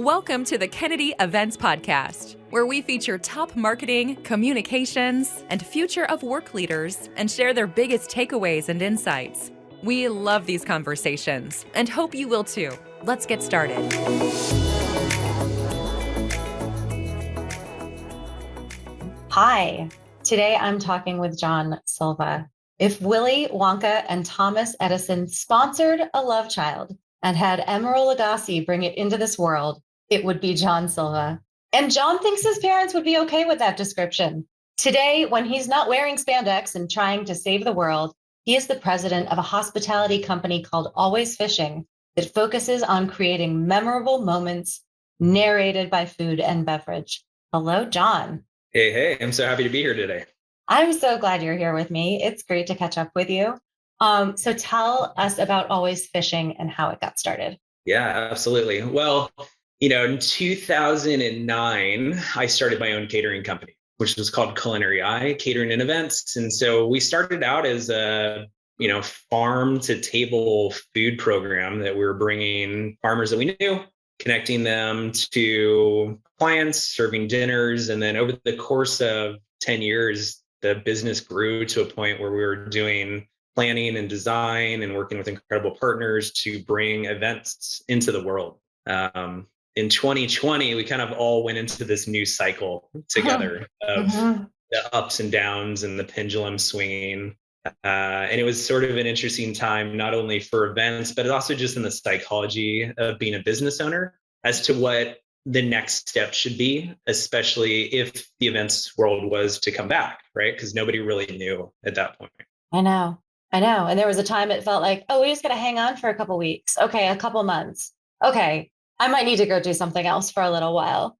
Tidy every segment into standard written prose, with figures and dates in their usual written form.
Welcome to the Kennedy Events Podcast, where we feature top marketing, communications, and future of work leaders and share their biggest takeaways and insights. We love these conversations and hope you will too. Let's get started. Hi, today I'm talking with John Silva. If Willy Wonka and Thomas Edison sponsored a love child and had Emeril Lagasse bring it into this world, it would be John Silva. And John thinks his parents would be okay with that description. Today, when he's not wearing spandex and trying to save the world, he is the president of a hospitality company called Always Fishing that focuses on creating memorable moments narrated by food and beverage. Hello, John. Hey, I'm so happy to be here today. I'm so glad you're here with me. It's great to catch up with you. So tell us about Always Fishing and how it got started. Yeah, absolutely. Well, in 2009, I started my own catering company, which was called Culinary, Catering and Events. And so we started out as a, farm to table food program that we were bringing farmers that we knew, connecting them to clients, serving dinners. And then over the course of 10 years, the business grew to a point where we were doing planning and design and working with incredible partners to bring events into the world. In 2020, we kind of all went into this new cycle together of the ups and downs and the pendulum swinging. And it was sort of an interesting time, not only for events, but also just in the psychology of being a business owner as to what the next step should be, especially if the events world was to come back, right? Because nobody really knew at that point. I know. And there was a time it felt like, oh, we just got to hang on for a couple weeks. Okay, a couple months. Okay, I might need to go do something else for a little while.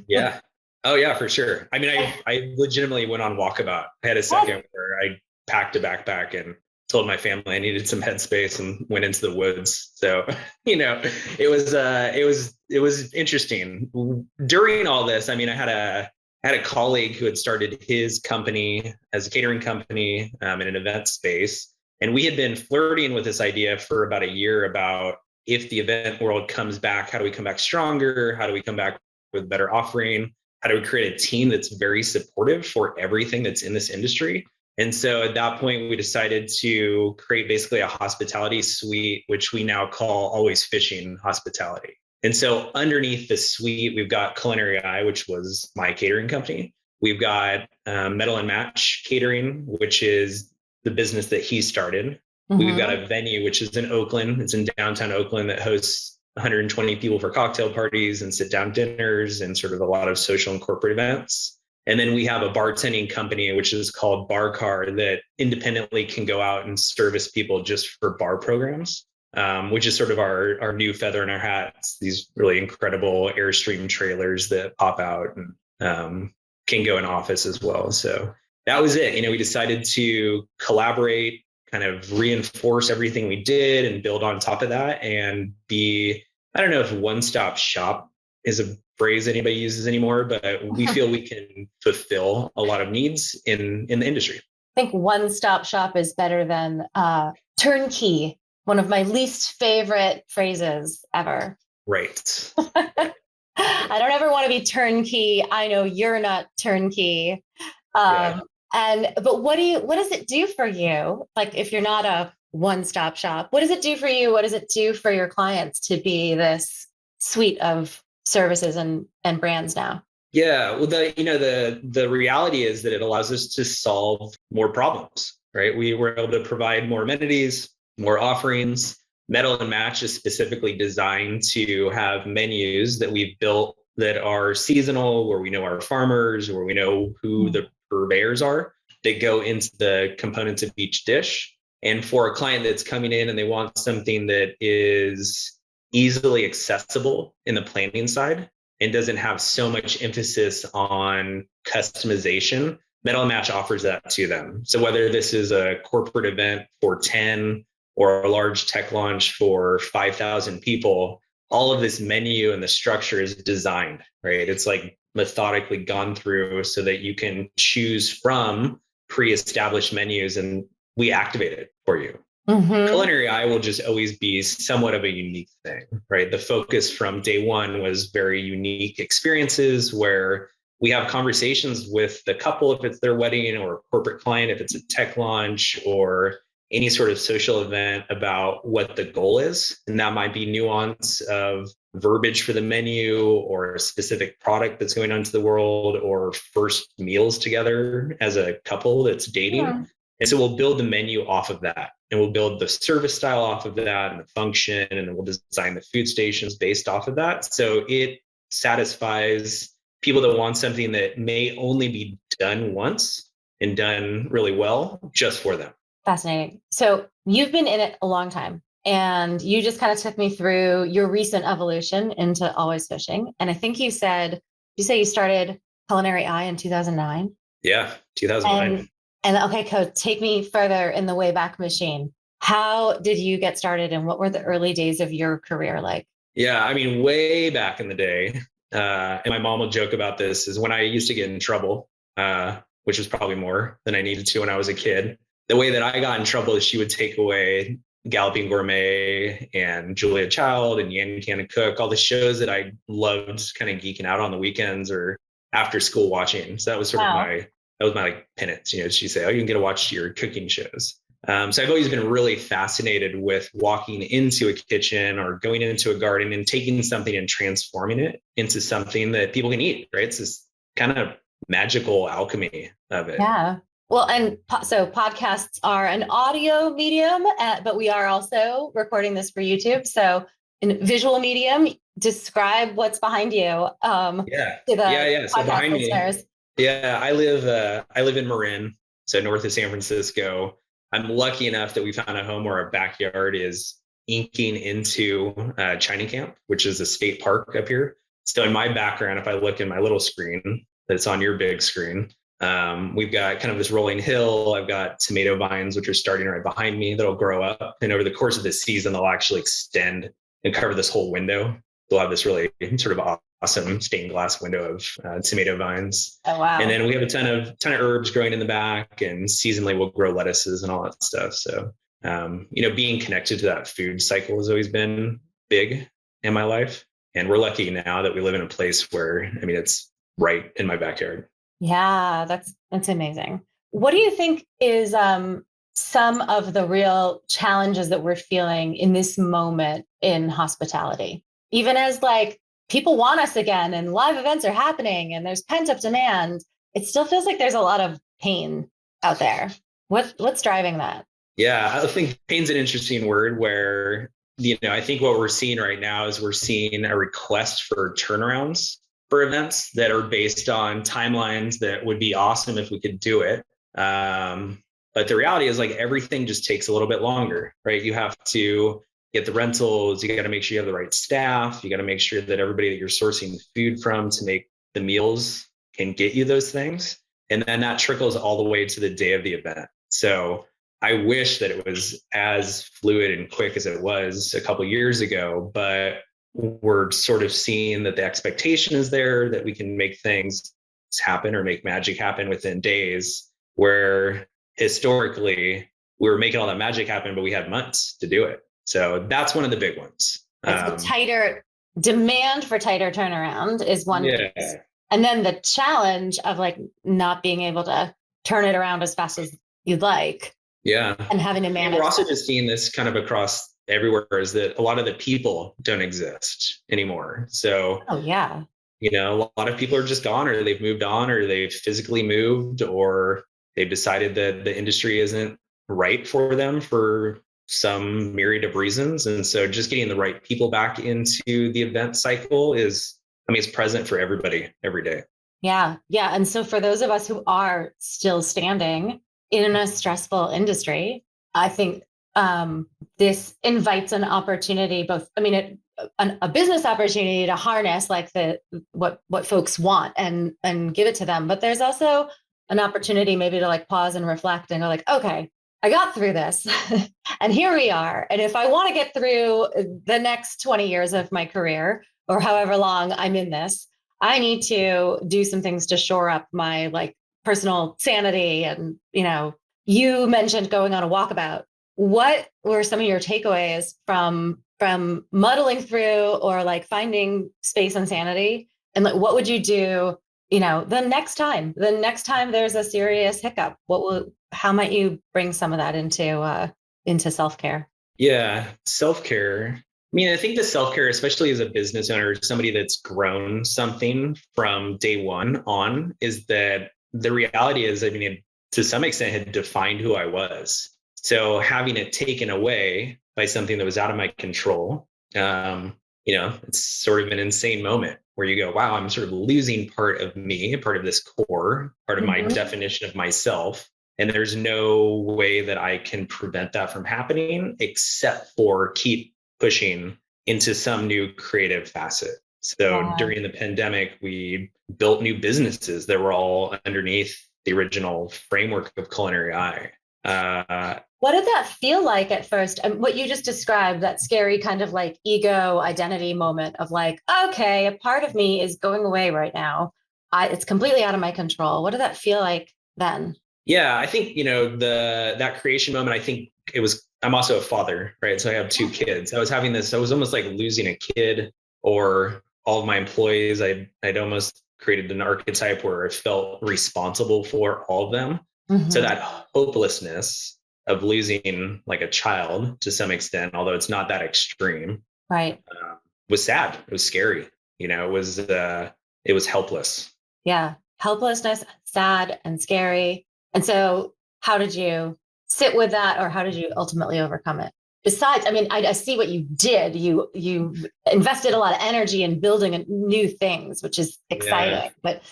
Yeah. Oh, yeah, for sure. I mean, I legitimately went on walkabout. I had a second where I packed a backpack and told my family I needed some headspace and went into the woods. So, it was interesting. During all this, I mean, I had a colleague who had started his company as a catering company in an event space. And we had been flirting with this idea for about a year about if the event world comes back, how do we come back stronger? How do we come back with better offering? How do we create a team that's very supportive for everything that's in this industry? And so at that point, we decided to create basically a hospitality suite, which we now call Always Fishing Hospitality. And so underneath the suite, we've got Culinary, which was my catering company. We've got Metal and Match Catering, which is the business that he started. We've got a venue, which is in Oakland. It's in downtown Oakland that hosts 120 people for cocktail parties and sit down dinners and sort of a lot of social and corporate events. And then we have a bartending company, which is called Bar Car, that independently can go out and service people just for bar programs. Which is sort of our new feather in our hats, these really incredible Airstream trailers that pop out and can go in office as well. So that was it. We decided to collaborate, kind of reinforce everything we did and build on top of that and be, I don't know if one-stop shop is a phrase anybody uses anymore, but we feel we can fulfill a lot of needs in the industry. I think one-stop shop is better than turnkey. One of my least favorite phrases ever. Right. I don't ever want to be turnkey. I know you're not turnkey. But what does it do for you? Like if you're not a one-stop shop, what does it do for you? What does it do for your clients to be this suite of services and brands now? Yeah, well, the reality is that it allows us to solve more problems, right? We were able to provide more amenities, more offerings. Metal and Match is specifically designed to have menus that we've built that are seasonal, where we know our farmers, where we know who the purveyors are, that go into the components of each dish. And for a client that's coming in and they want something that is easily accessible in the planning side and doesn't have so much emphasis on customization, Metal and Match offers that to them. So whether this is a corporate event for 10 or a large tech launch for 5,000 people, all of this menu and the structure is designed, right? It's like methodically gone through so that you can choose from pre-established menus and we activate it for you. Mm-hmm. Culinary Eye will just always be somewhat of a unique thing, right? The focus from day one was very unique experiences where we have conversations with the couple if it's their wedding, or a corporate client if it's a tech launch, or any sort of social event about what the goal is. And that might be nuance of verbiage for the menu, or a specific product that's going onto the world, or first meals together as a couple that's dating. Yeah. And so we'll build the menu off of that, and we'll build the service style off of that, and the function, and then we'll design the food stations based off of that. So it satisfies people that want something that may only be done once and done really well just for them. Fascinating. So you've been in it a long time, and you just kind of took me through your recent evolution into Always Fishing. And I think you say you started Culinary Eye in 2009? Yeah, 2009. And okay, Code, take me further in the Wayback Machine. How did you get started, and what were the early days of your career like? Yeah, I mean, way back in the day, and my mom will joke about this, is when I used to get in trouble, which was probably more than I needed to when I was a kid. The way that I got in trouble is she would take away Galloping Gourmet and Julia Child and Yan Can and Cook, all the shows that I loved kind of geeking out on the weekends or after school watching. So that was sort of Wow. my like penance. She'd say, "Oh, you can get to watch your cooking shows." So I've always been really fascinated with walking into a kitchen or going into a garden and taking something and transforming it into something that people can eat, right? It's this kind of magical alchemy of it. Yeah. Well, and so podcasts are an audio medium, but we are also recording this for YouTube. So in visual medium, describe what's behind you Yeah. to the Yeah. So podcast behind me, listeners. yeah, I live in Marin, so north of San Francisco. I'm lucky enough that we found a home where our backyard is inking into China Camp, which is a state park up here. So in my background, if I look in my little screen that's on your big screen, we've got kind of this rolling hill. I've got tomato vines, which are starting right behind me, that'll grow up. And over the course of the season, they'll actually extend and cover this whole window. We'll have this really sort of awesome stained glass window of tomato vines. Oh, wow. And then we have a ton of herbs growing in the back, and seasonally we'll grow lettuces and all that stuff. So, being connected to that food cycle has always been big in my life. And we're lucky now that we live in a place where, I mean, it's right in my backyard. Yeah, that's amazing. What do you think is some of the real challenges that we're feeling in this moment in hospitality? Even as like people want us again and live events are happening and there's pent up demand, it still feels like there's a lot of pain out there. What's driving that? Yeah, I think pain's an interesting word where, I think what we're seeing right now is we're seeing a request for turnarounds for events that are based on timelines that would be awesome if we could do it. But the reality is, like, everything just takes a little bit longer, right? You have to get the rentals, you got to make sure you have the right staff, you got to make sure that everybody that you're sourcing food from to make the meals can get you those things. And then that trickles all the way to the day of the event. So I wish that it was as fluid and quick as it was a couple of years ago, but we're sort of seeing that the expectation is there that we can make things happen or make magic happen within days, where historically we were making all that magic happen, but we had months to do it. So that's one of the big ones. It's a tighter demand for tighter turnaround is one piece. Yeah. And then the challenge of like not being able to turn it around as fast as you'd like. Yeah. And having to manage. We're also just seeing this kind of across everywhere, is that a lot of the people don't exist anymore. So, oh, yeah. A lot of people are just gone, or they've moved on, or they've physically moved, or they've decided that the industry isn't right for them for some myriad of reasons. And so just getting the right people back into the event cycle is, it's present for everybody every day. Yeah. Yeah. And so for those of us who are still standing in a stressful industry, I think this invites an opportunity, a business opportunity to harness like what folks want and give it to them. But there's also an opportunity maybe to like pause and reflect and go like, okay, I got through this and here we are. And if I want to get through the next 20 years of my career or however long I'm in this, I need to do some things to shore up my like personal sanity. And, you mentioned going on a walkabout. what were some of your takeaways from muddling through or like finding space and sanity? And like, what would you do, the next time there's a serious hiccup? How might you bring some of that into self-care? Yeah, self-care. I mean, I think the self-care, especially as a business owner, somebody that's grown something from day one on, is that the reality is, I mean, to some extent had defined who I was. So having it taken away by something that was out of my control, it's sort of an insane moment where you go, wow, I'm sort of losing part of me, part of this core, part of my definition of myself. And there's no way that I can prevent that from happening except for keep pushing into some new creative facet. So during the pandemic, we built new businesses that were all underneath the original framework of Culinary Eye. What did that feel like at first? And what you just described, that scary kind of like ego identity moment of like, okay, a part of me is going away right now. It's completely out of my control. What did that feel like then? Yeah, I think, that creation moment, I think I'm also a father, right? So I have two kids. I was almost like losing a kid or all of my employees. I'd almost created an archetype where I felt responsible for all of them. So that hopelessness of losing like a child to some extent, although it's not that extreme, Right. Was sad. It was scary. It was helpless. Yeah. Helplessness, sad and scary. And so how did you sit with that, or how did you ultimately overcome it? Besides, I mean, I see what you did. You invested a lot of energy in building new things, which is exciting. Yeah. But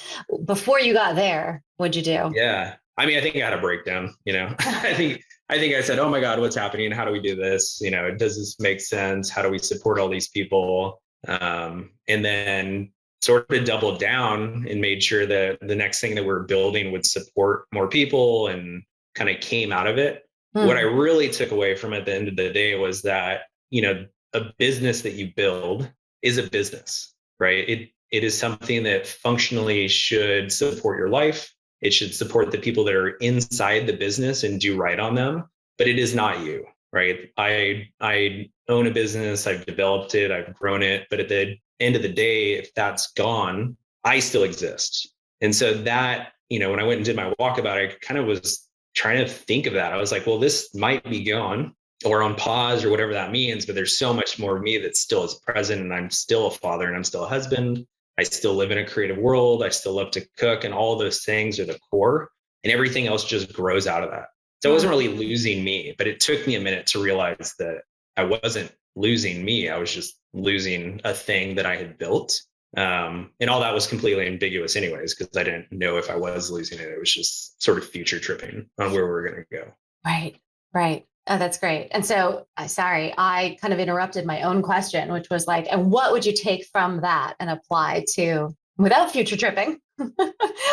before you got there, what'd you do? Yeah. I mean, I think I had a breakdown, I think I said, oh my God, what's happening? How do we do this? Does this make sense? How do we support all these people? And then sort of doubled down and made sure that the next thing that we're building would support more people and kind of came out of it. What I really took away from at the end of the day was that, a business that you build is a business, right? It is something that functionally should support your life. It should support the people that are inside the business and do right on them, but it is not you, right? I own a business, I've developed it, I've grown it, but at the end of the day, if that's gone, I still exist. And so that, when I went and did my walkabout, I kind of was trying to think of that. I was like, well, this might be gone or on pause or whatever that means, but there's so much more of me that still is present, and I'm still a father and I'm still a husband. I still live in a creative world. I still love to cook, and all those things are the core, and everything else just grows out of that. So I wasn't really losing me, but it took me a minute to realize that I wasn't losing me. I was just losing a thing that I had built. And all that was completely ambiguous anyways, because I didn't know if I was losing it. It was just sort of future tripping on where we were going to go. Right. Right. Oh, that's great. And so, sorry, I kind of interrupted my own question, which was like, and what would you take from that and apply to, without future tripping?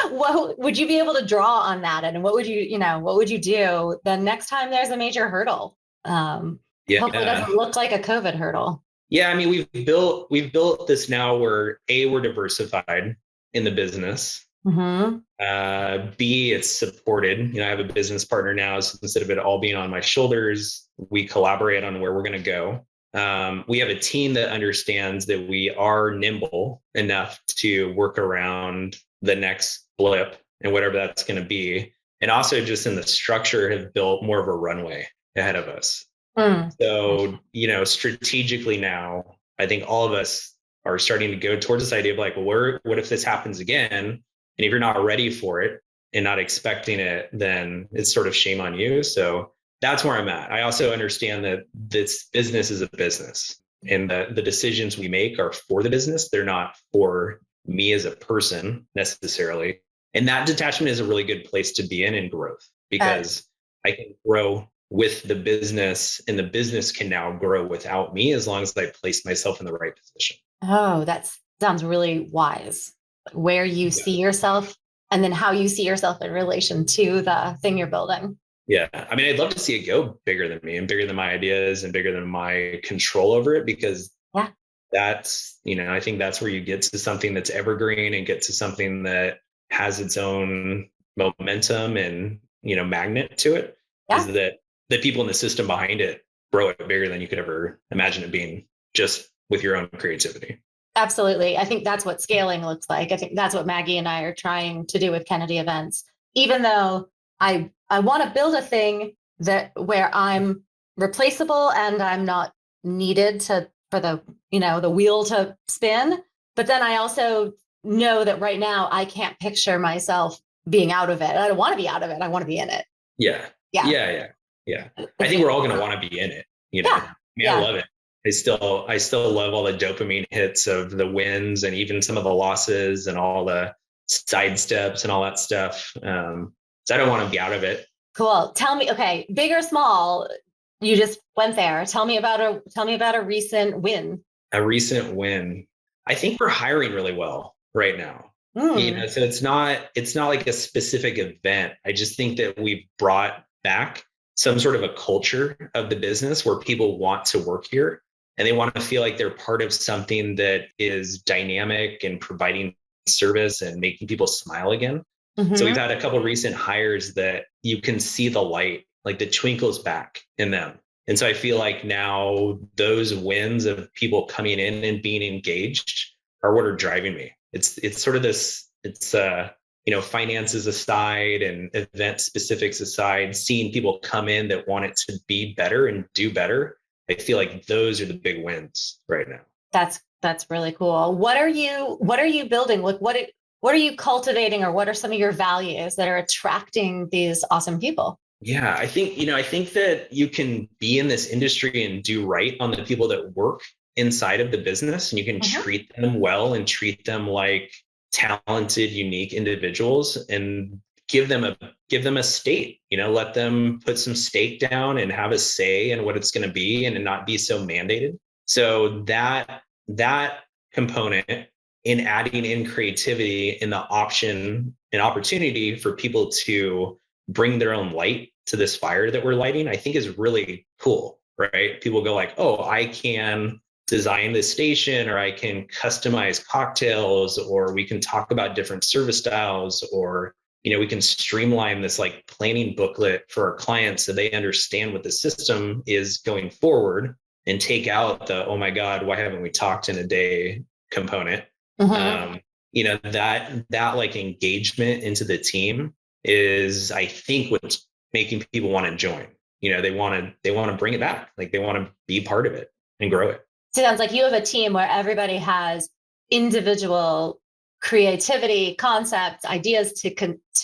What would you be able to draw on that? And what would you do the next time there's a major hurdle? Hopefully it doesn't look like a COVID hurdle. Yeah. I mean, we've built this now where we're diversified in the business. B, it's supported. I have a business partner now, so instead of it all being on my shoulders, we collaborate on where we're going to go. We have a team that understands that we are nimble enough to work around the next blip and whatever that's going to be. And also just in the structure have built more of a runway ahead of us. So, strategically now, I think all of us are starting to go towards this idea of like, well, what if this happens again? And if you're not ready for it and not expecting it, then it's sort of shame on you. So that's where I'm at. I also understand that this business is a business, and the decisions we make are for the business. They're not for me as a person necessarily. And that detachment is a really good place to be in growth, because I can grow with the business, and the business can now grow without me as long as I place myself in the right position. Oh, that sounds really wise. Where you see yourself, and then how you see yourself in relation to the thing you're building. Yeah. I mean, I'd love to see it go bigger than me and bigger than my ideas and bigger than my control over it, because that's, I think that's where you get to something that's evergreen and get to something that has its own momentum and, magnet to it. Is that the people in the system behind it grow it bigger than you could ever imagine it being, just with your own creativity. Absolutely. I think that's what scaling looks like. I think that's what Maggie and I are trying to do with Kennedy Events. Even though I want to build a thing that where I'm replaceable and I'm not needed for the the wheel to spin. But then I also know that right now I can't picture myself being out of it. I don't want to be out of it. I want to be in it. Yeah. Yeah. Yeah. I think we're all going to want to be in it. Yeah. I love it. I still love all the dopamine hits of the wins and even some of the losses and all the side steps and all that stuff. So I don't want to be out of it. Cool. Tell me, okay, big or small, you just went there. Tell me about a recent win. A recent win. I think we're hiring really well right now. So it's not like a specific event. I just think that we've brought back some sort of a culture of the business where people want to work here and they want to feel like they're part of something that is dynamic and providing service and making people smile again. So we've had a couple of recent hires that you can see the light, like the twinkles back in them. And so I feel like now those wins of people coming in and being engaged are what are driving me. It's sort of this, finances aside and event specifics aside, seeing people come in that want it to be better and do better. I feel like those are the big wins right now. That's really cool. What are you building? Like what are you cultivating, or what are some of your values that are attracting these awesome people? Yeah, I think that you can be in this industry and do right on the people that work inside of the business, and you can treat them well and treat them like talented, unique individuals and give them a stake, let them put some stake down and have a say in what it's going to be and not be so mandated. So that component in adding in creativity in the option and opportunity for people to bring their own light to this fire that we're lighting, I think is really cool, right? People go like, oh, I can design this station, or I can customize cocktails, or we can talk about different service styles, or, we can streamline this like planning booklet for our clients so they understand what the system is going forward and take out the, oh my God, why haven't we talked in a day component. That like engagement into the team is, I think, what's making people want to join. They want to bring it back. Like they want to be part of it and grow it. So it sounds like you have a team where everybody has individual creativity, concepts, ideas to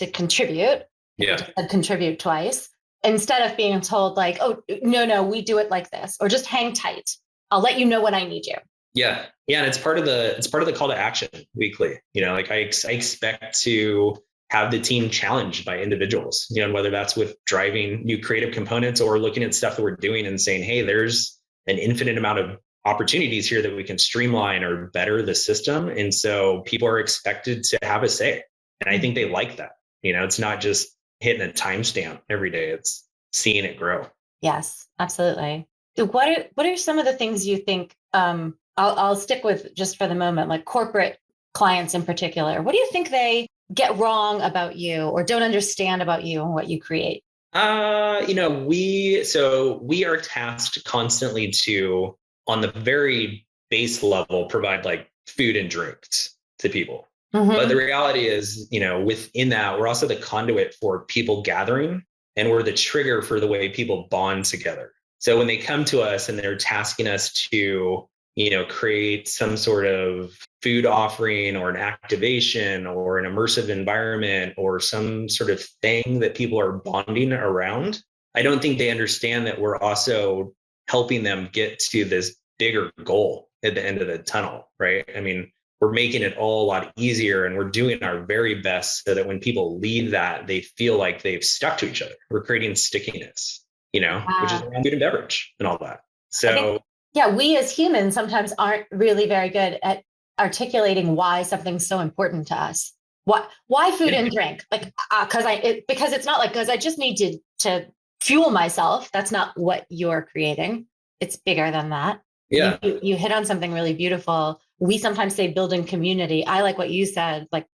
contribute. Yeah. Contribute twice, instead of being told like, oh, no, we do it like this, or just hang tight. I'll let you know when I need you. Yeah. And it's part of the call to action weekly. I expect to have the team challenged by individuals, whether that's with driving new creative components or looking at stuff that we're doing and saying, hey, there's an infinite amount of opportunities here that we can streamline or better the system. And so people are expected to have a say. And I think they like that. It's not just hitting a timestamp every day. It's seeing it grow. Yes, absolutely. What are some of the things you think, I'll stick with just for the moment, like corporate clients in particular. What do you think they get wrong about you or don't understand about you and what you create? We are tasked constantly to, on the very base level, provide like food and drinks to people. But the reality is, within that, we're also the conduit for people gathering, and we're the trigger for the way people bond together. So when they come to us and they're tasking us to, create some sort of food offering or an activation or an immersive environment or some sort of thing that people are bonding around, I don't think they understand that we're also helping them get to this bigger goal at the end of the tunnel, right? I mean, we're making it all a lot easier, and we're doing our very best so that when people leave that, they feel like they've stuck to each other. We're creating stickiness, which is around food and beverage and all that. So we as humans sometimes aren't really very good at articulating why something's so important to us. Why food and drink? Like, because it's not like, because I just need to fuel myself. That's not what you're creating. It's bigger than that. Yeah. You hit on something really beautiful. We sometimes say building community. I like what you said, like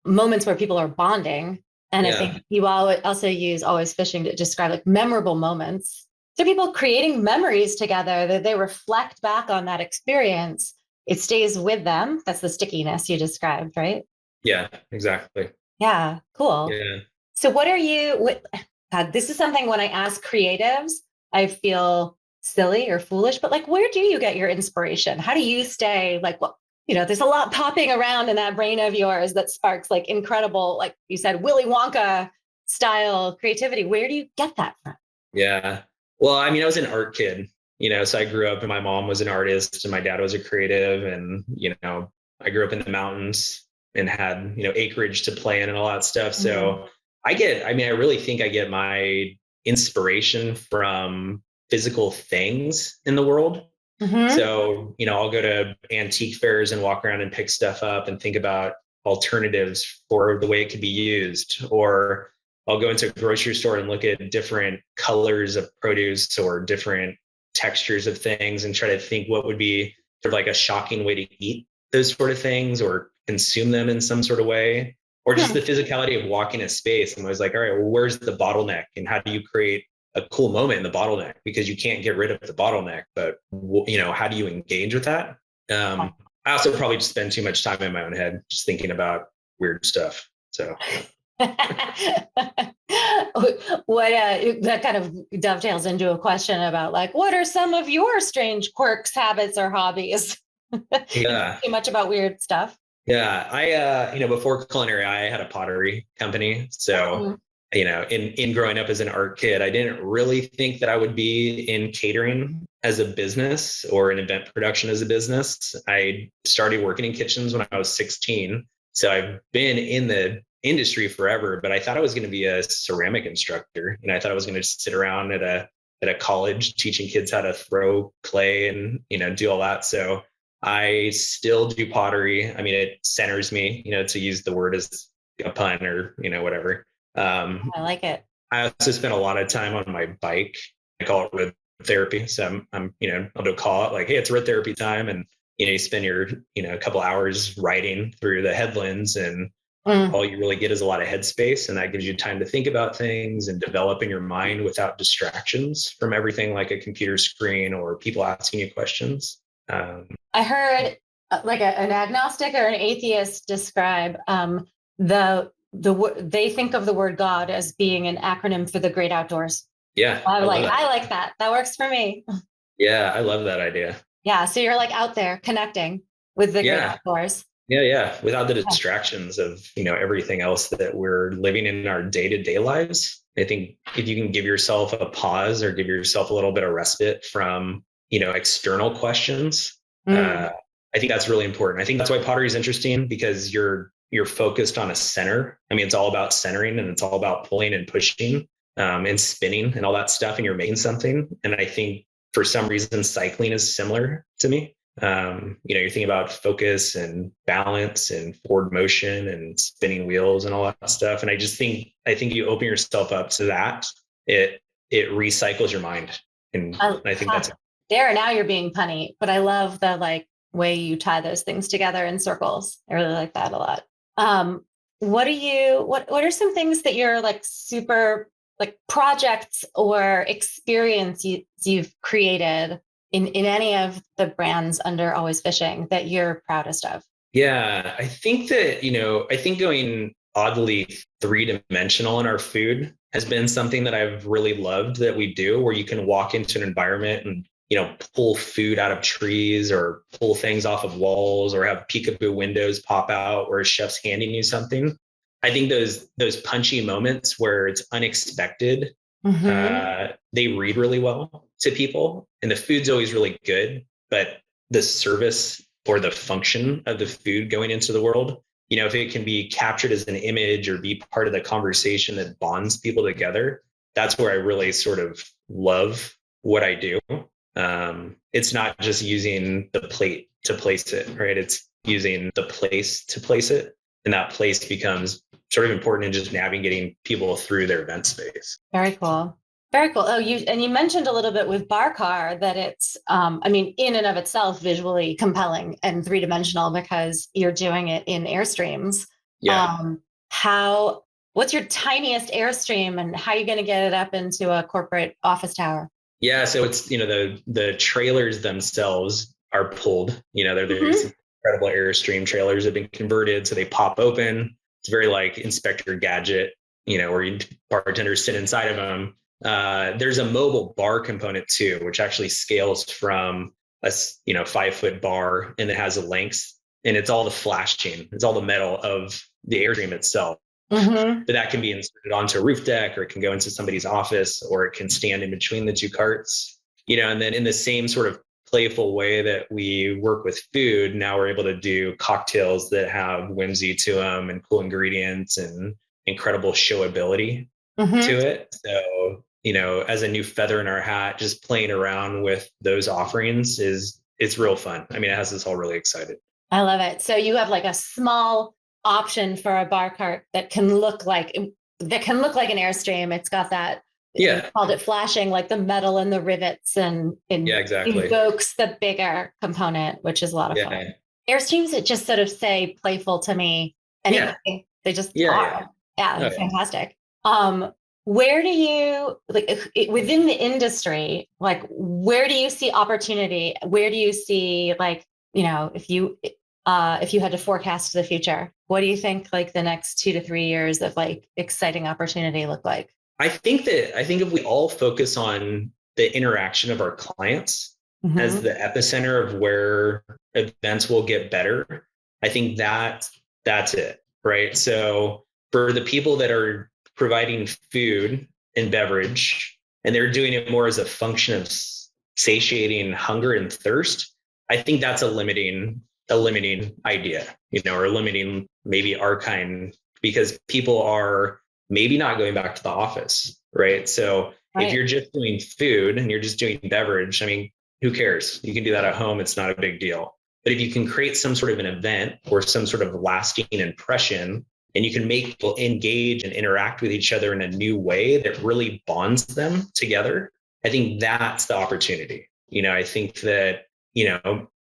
moments where people are bonding. And I Yeah. think you also use always fishing to describe like memorable moments. So people creating memories together that they reflect back on that experience. It stays with them. That's the stickiness you described, right? Yeah, exactly. Yeah, cool. Yeah. So God, this is something when I ask creatives, I feel silly or foolish, but like, where do you get your inspiration? How do you stay like, well, there's a lot popping around in that brain of yours that sparks like incredible, like you said, Willy Wonka style creativity. Where do you get that from? Yeah. Well, I mean, I was an art kid, so I grew up and my mom was an artist and my dad was a creative. And, I grew up in the mountains and had, acreage to play in and all that stuff. So I really think I get my inspiration from physical things in the world. Mm-hmm. So, I'll go to antique fairs and walk around and pick stuff up and think about alternatives for the way it could be used. Or I'll go into a grocery store and look at different colors of produce or different textures of things and try to think what would be sort of like a shocking way to eat those sort of things or consume them in some sort of way. Or just the physicality of walking a space. And I was like, all right, well, where's the bottleneck and how do you create a cool moment in the bottleneck? Because you can't get rid of the bottleneck, but how do you engage with that? I also probably just spend too much time in my own head just thinking about weird stuff. So that kind of dovetails into a question about like, what are some of your strange quirks, habits, or hobbies? yeah. Too much about weird stuff. Yeah, before Culinary, I had a pottery company. So, in growing up as an art kid, I didn't really think that I would be in catering as a business or in event production as a business. I started working in kitchens when I was 16. So I've been in the industry forever, but I thought I was going to be a ceramic instructor. I thought I was going to sit around at a college teaching kids how to throw clay and, do all that. So I still do pottery. I mean, it centers me, to use the word as a pun or, whatever. I like it. I also spend a lot of time on my bike. I call it road therapy. So I'll do call it like, hey, it's road therapy time. And, you spend your, a couple hours riding through the headlands and all you really get is a lot of headspace. And that gives you time to think about things and develop in your mind without distractions from everything like a computer screen or people asking you questions. I heard like an agnostic or an atheist describe they think of the word God as being an acronym for the great outdoors. Yeah, I like that. That works for me. Yeah, I love that idea. Yeah, so you're like out there connecting with the great outdoors. Yeah. Without the distractions of, everything else that we're living in our day-to-day lives. I think if you can give yourself a pause or give yourself a little bit of respite from, external questions, I think that's really important. I think that's why pottery is interesting because you're focused on a center. I mean, it's all about centering and it's all about pulling and pushing and spinning and all that stuff. And you're making something. And I think for some reason, cycling is similar to me. You're thinking about focus and balance and forward motion and spinning wheels and all that stuff. And I think you open yourself up to that. It recycles your mind. And I think that's there. Now you're being punny, but I love the like way you tie those things together in circles. I really like that a lot. What are some things that you're like super like projects or experiences you've created in any of the brands under Always Fishing that you're proudest of? Yeah, I think that, I think going oddly three-dimensional in our food has been something that I've really loved that we do, where you can walk into an environment and, pull food out of trees or pull things off of walls or have peekaboo windows pop out where a chef's handing you something. I think those punchy moments where it's unexpected, they read really well to people, and the food's always really good, but the service or the function of the food going into the world, if it can be captured as an image or be part of the conversation that bonds people together, that's where I really sort of love what I do. It's not just using the plate to place it, right? It's using the place to place it. And that place becomes sort of important in just navigating people through their event space. Very cool. Very cool. Oh, you mentioned a little bit with Bar Car that it's, in and of itself, visually compelling and three-dimensional because you're doing it in Airstreams. Yeah. How What's your tiniest Airstream and how are you going to get it up into a corporate office tower? Yeah, so it's the trailers themselves are pulled. They're these incredible Airstream trailers have been converted, so they pop open. It's very like Inspector Gadget, where bartenders sit inside of them. There's a mobile bar component too, which actually scales from a 5-foot bar and it has a length, and it's all the flashing, it's all the metal of the Airstream itself. But that can be inserted onto a roof deck, or it can go into somebody's office, or it can stand in between the two carts. And then in the same sort of playful way that we work with food, now we're able to do cocktails that have whimsy to them and cool ingredients and incredible showability to it. So, as a new feather in our hat, just playing around with those offerings it's real fun. I mean, it has us all really excited. I love it. So you have like a small option for a bar cart that can look like an Airstream. It's got that. Yeah. We called it flashing, like the metal and the rivets, and yeah, exactly. evokes the bigger component, which is a lot of fun. Airstreams that just sort of say playful to me. Anyway, they just are. Yeah, fantastic. Where do you within the industry, like where do you see opportunity? Where do you see if you had to forecast the future, what do you think like the next 2 to 3 years of like exciting opportunity look like? I think if we all focus on the interaction of our clients as the epicenter of where events will get better, I think that's it, right? So for the people that are providing food and beverage, and they're doing it more as a function of satiating hunger and thirst, I think that's a limiting idea, or limiting maybe our kind, because people are maybe not going back to the office, right? So if you're just doing food and you're just doing beverage, I mean, who cares? You can do that at home. It's not a big deal. But if you can create some sort of an event or some sort of lasting impression, and you can make people engage and interact with each other in a new way that really bonds them together, I think that's the opportunity. I think that,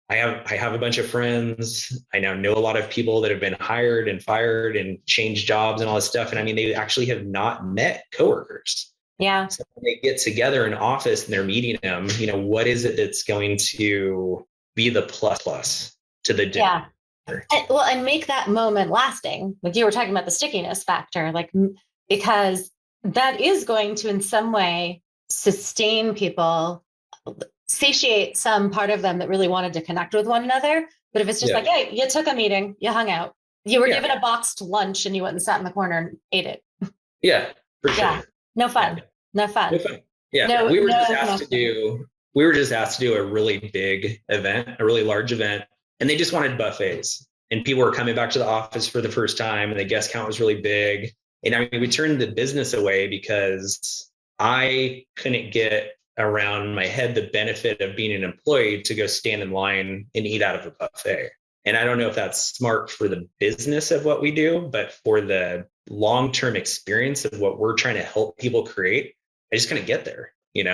I have a bunch of friends. I now know a lot of people that have been hired and fired and changed jobs and all this stuff. And I mean, they actually have not met coworkers. Yeah. So when they get together in office and they're meeting them, what is it that's going to be the plus to the dinner? Yeah. And make that moment lasting. Like you were talking about the stickiness factor, because that is going to in some way sustain people, satiate some part of them that really wanted to connect with one another. But if it's just like, hey, you took a meeting, you hung out, you were given a boxed lunch and you went and sat in the corner and ate it. Yeah, for sure. Yeah. No fun. No fun. Yeah. We were just asked to do a really big event, a really large event, and they just wanted buffets. And people were coming back to the office for the first time, and the guest count was really big. And I mean, we turned the business away because I couldn't get around my head the benefit of being an employee to go stand in line and eat out of a buffet. And I don't know if that's smart for the business of what we do, but for the long-term experience of what we're trying to help people create, I just couldn't get there,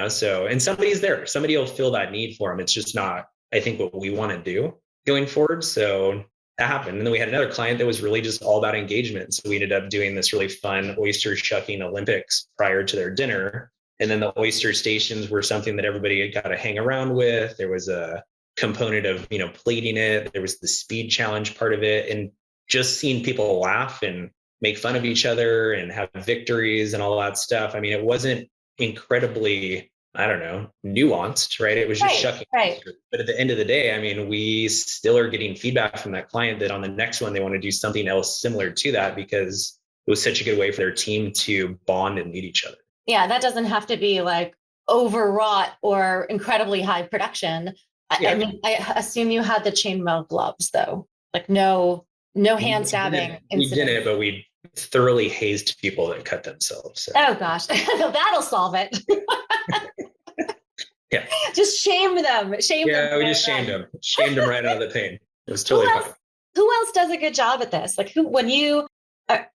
So, and somebody's there, somebody will feel that need for them. It's just not, I think, what we want to do going forward. So that happened. And then we had another client that was really just all about engagement. So we ended up doing this really fun oyster shucking Olympics prior to their dinner. And then the oyster stations were something that everybody got to hang around with. There was a component of, plating it. There was the speed challenge part of it. And just seeing people laugh and make fun of each other and have victories and all that stuff. I mean, it wasn't incredibly, I don't know, nuanced, right? It was just shucking. Right. But at the end of the day, I mean, we still are getting feedback from that client that on the next one, they want to do something else similar to that because it was such a good way for their team to bond and meet each other. Yeah, that doesn't have to be like overwrought or incredibly high production. I mean, I assume you had the chainmail gloves though, like no hand stabbing. We didn't, but we thoroughly hazed people that cut themselves. So. Oh gosh, that'll solve it. Yeah. Just shame them. Yeah, we just shamed them. Shamed them right out of the pain. It was totally fine. Who else does a good job at this? Like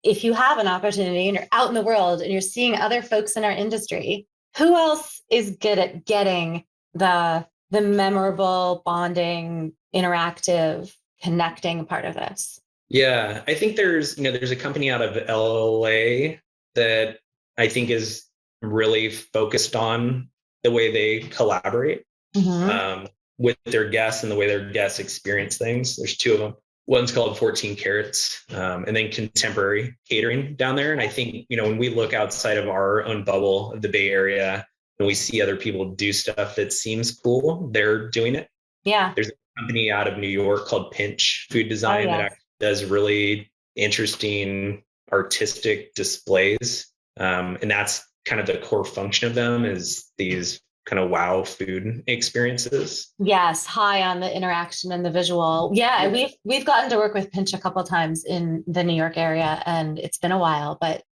if you have an opportunity and you're out in the world and you're seeing other folks in our industry, who else is good at getting the memorable, bonding, interactive, connecting part of this? Yeah, I think there's a company out of LA that I think is really focused on the way they collaborate Mm-hmm. um, with their guests and the way their guests experience things. There's two of them. One's called 14 Carats, and then Contemporary Catering down there. And I think, when we look outside of our own bubble of the Bay Area and we see other people do stuff that seems cool, they're doing it. Yeah. There's a company out of New York called Pinch Food Oh, Design that yes. actually does really interesting artistic displays. And that's kind of the core function of them is these kind of wow food experiences. Yes, high on the interaction and the visual. Yeah, Yeah. we've gotten to work with Pinch a couple times in the New York area, and it's been a while, but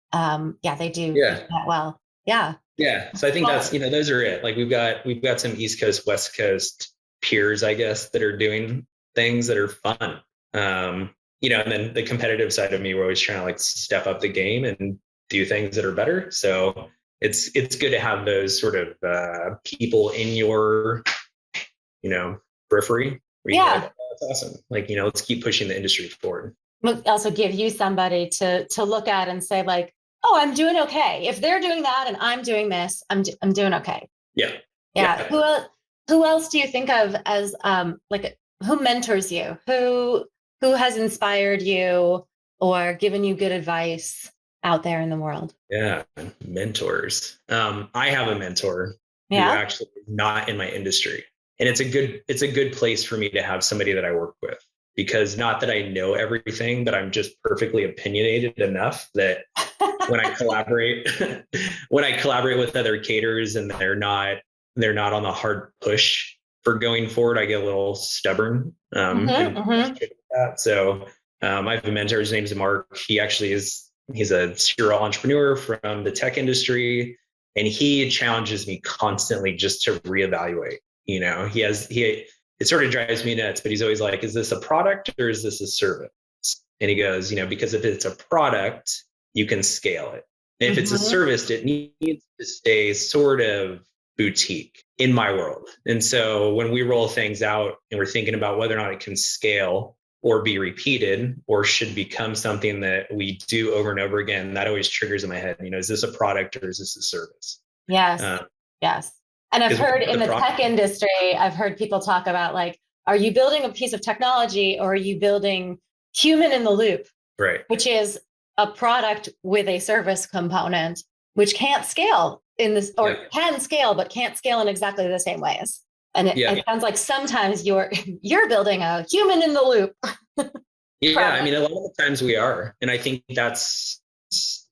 yeah, they do Yeah. that well. Yeah. Yeah. So I think Well, those are it. Like we've got some East Coast, West Coast peers, I guess, that are doing things that are fun. And then the competitive side of me, we're always trying to like step up the game and do things that are better. So it's good to have those sort of people in your, periphery where you can be yeah. like, oh, that's awesome. Like, let's keep pushing the industry forward. Also give you somebody to look at and say like, oh, I'm doing okay. If they're doing that and I'm doing this, I'm doing okay. Yeah. Yeah. Yeah. Who else do you think of as like who mentors you? Who has inspired you or given you good advice out there in the world? Yeah, mentors. I have a mentor who Yeah. actually is not in my industry, and it's a good place for me to have somebody that I work with because not that I know everything, but I'm just perfectly opinionated enough that when I collaborate, when I collaborate with other caterers and they're not on the hard push for going forward, I get a little stubborn and Hmm. frustrated with that. So I have a mentor. His name's Mark. He's a serial entrepreneur from the tech industry, and he challenges me constantly just to reevaluate. It sort of drives me nuts, but he's always like, "Is this a product or is this a service?" And he goes, because if it's a product, you can scale it. And if it's a Hmm. service, it needs to stay sort of boutique in my world. And so when we roll things out and we're thinking about whether or not it can scale or be repeated or should become something that we do over and over again, that always triggers in my head, is this a product or is this a service? Yes. Uh, Yes. And I've because heard in the the tech product, industry, I've heard people talk about like, are you building a piece of technology or are you building human in the loop, right. which is a product with a service component, which can't scale in this Yeah. or can scale, but can't scale in exactly the same ways. And it Yeah. sounds like sometimes you're building a human in the loop Yeah. I product. mean, a lot of the times we are. And I think that's,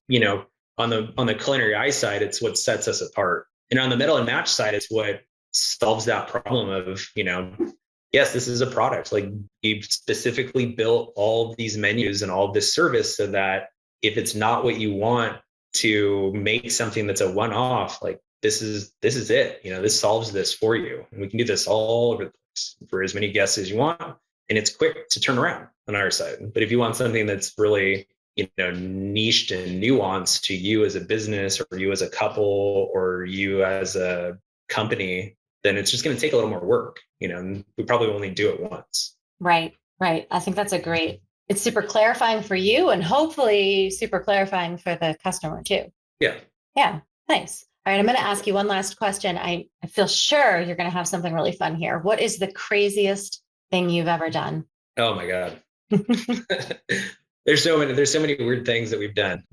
you know, on the culinary eye side, it's what sets us apart. And on the middle and match side, it's what solves that problem of, yes, this is a product. Like you specifically built all of these menus and all of this service so that if it's not what you want to make something that's a one-off, like this is it. This solves this for you. And we can do this all over the place for as many guests as you want. And it's quick to turn around on our side. But if you want something that's really niched and nuanced to you as a business or you as a couple or you as a company, then it's just going to take a little more work, and we probably only do it once. Right, right. I think that's it's super clarifying for you and hopefully super clarifying for the customer too. Yeah. Yeah, nice. All right, I'm going to ask you one last question. I feel sure you're going to have something really fun here. What is the craziest thing you've ever done? Oh my God. There's so many weird things that we've done.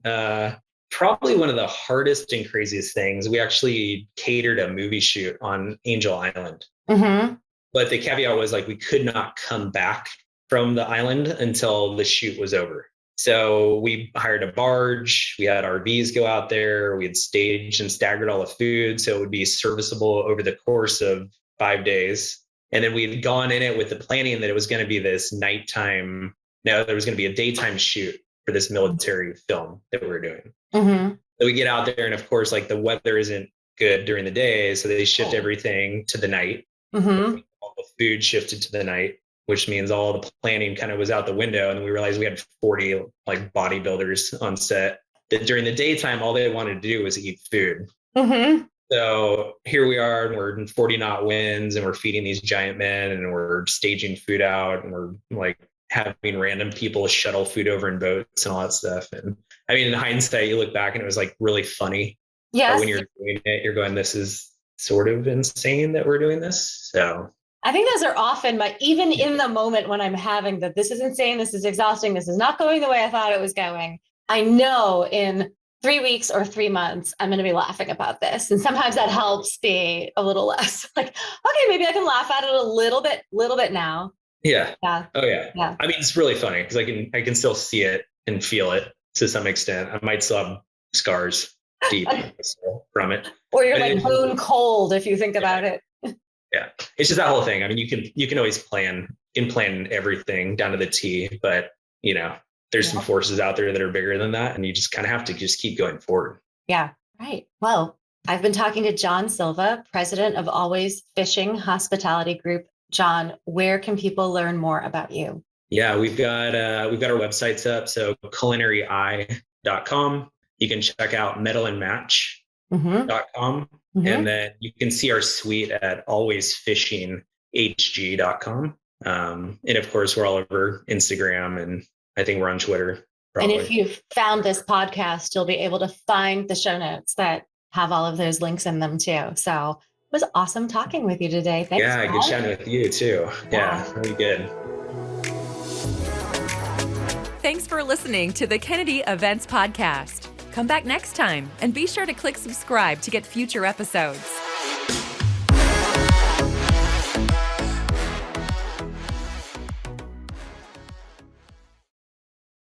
Probably one of the hardest and craziest things, we actually catered a movie shoot on Angel Island. Hmm. But the caveat was like we could not come back from the island until the shoot was over. So we hired a barge, we had RVs go out there, we had staged and staggered all the food so it would be serviceable over the course of 5 days. And then we'd gone in it with the planning that it was going to be this nighttime, no, there was going to be a daytime shoot for this military film that we were doing. Hmm. So we get out there, and of course, like the weather isn't good during the day, so they shift everything to the night. Hmm. All the food shifted to the night, which means all the planning kind of was out the window. And we realized we had 40 like bodybuilders on set that during the daytime, all they wanted to do was eat food. Hmm. So here we are, and we're in 40 knot winds, and we're feeding these giant men, and we're staging food out, and we're like having random people shuttle food over in boats and all that stuff. And I mean, in hindsight, you look back and it was like really funny. Yes. But when you're doing it, you're going, this is sort of insane that we're doing this. So I think those are often even in the moment when I'm having that, this is insane, this is exhausting, this is not going the way I thought it was going. I know in 3 weeks or 3 months, I'm going to be laughing about this. And sometimes that helps be a little less like, okay, maybe I can laugh at it a little bit now. yeah. Yeah. Oh yeah. Yeah. I mean, it's really funny because I can still see it and feel it to some extent. I might still have scars deep from it. Or you're like bone cold if you think about it. Yeah. It's just that whole thing. I mean, you can always plan everything down to the T, but you know, there's some forces out there that are bigger than that. And you just kind of have to just keep going forward. Yeah. Right. Well, I've been talking to John Silva, president of Always Fishing Hospitality Group. John, where can people learn more about you? Yeah, we've got our websites up. So culinary.com. You can check out metallandmatch.com. And then you can see our suite at alwaysfishinghg.com. And of course, we're all over Instagram, and I think we're on Twitter. Probably. And if you've found this podcast, you'll be able to find the show notes that have all of those links in them too. So it was awesome talking with you today. Thanks. Yeah, good chatting with you too. Yeah, really good. Thanks for listening to the Kennedy Events Podcast. Come back next time and be sure to click subscribe to get future episodes.